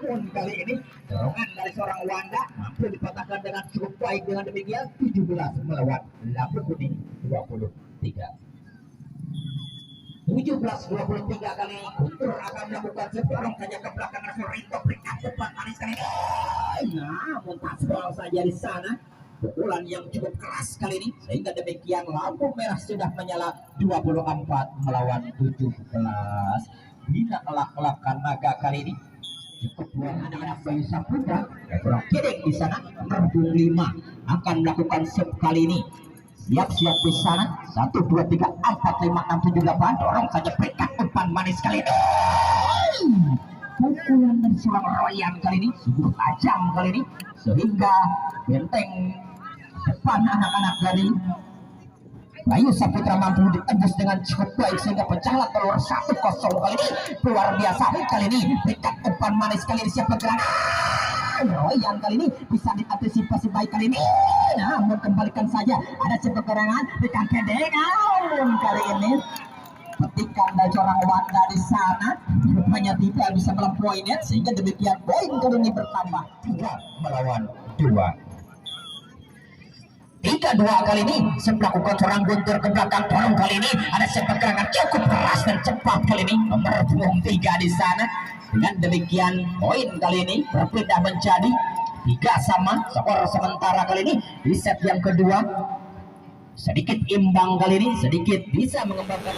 Namun kali ini dorongan dari seorang Wanda mampu dipatahkan dengan cukup baik. Dengan demikian 17 melawan Labu Kuning 23. 17-23 kali ini Guntur akan melakukan sedorong saja ke belakang Rinto peringkat depan manis kali ini. Namun tak sebal saja di sana. Pukulan yang cukup keras kali ini sehingga demikian lampu merah sudah menyala 24 melawan 17. Bila kelak-kelakan naga kali ini cukup buat anak-anak Bayu Saputra. Kurang kiring di sana nomor 5 akan melakukan save kali ini. Siap-siap di sana 1, 2, 3, 4, 5, 6, 7, 8. Dorong saja peringkat depan manis kali ini. Pukulan dari seorang Royan kali ini sungguh tajam kali ini sehingga benteng depan anak-anak dari Bayu Saputra mampu ditembus dengan cukup baik sehingga pecahlah telur 1-0 kali ini. Luar biasa kali ini peringkat depan manis kali ini siap bergerak. Royan kali ini bisa diantisipasi baik kali ini. Namun kembalikan saja ada sepegerangan pekan kedeng. Namun kali ini petikan dari seorang Wanda di sana rupanya tidak bisa melampaui net sehingga demikian poin kali ini bertambah 3 melawan 2. 3-2 kali ini melakukan seorang Guntur ke belakang. Dorong kali ini ada sepak gerangan cukup keras dan cepat kali ini nomor 3 di sana. Dengan demikian poin kali ini berpindah menjadi 3 sama. Skor sementara kali ini di set yang kedua sedikit imbang kali ini, sedikit bisa mengembangkan.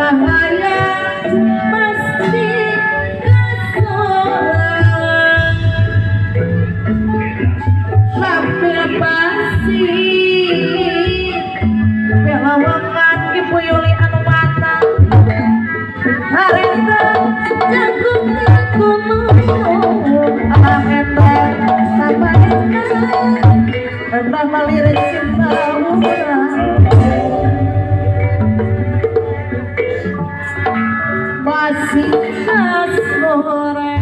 bahaya pasti kesolan sampai pasti belawakan ibu Yuli anu mata harita jagung kumu aheta sabarita entah malirik cinta urang masih kasoreng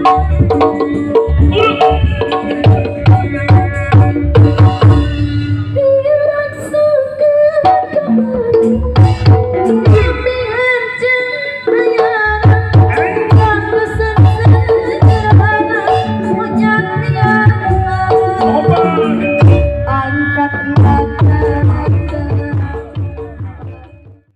Thank you.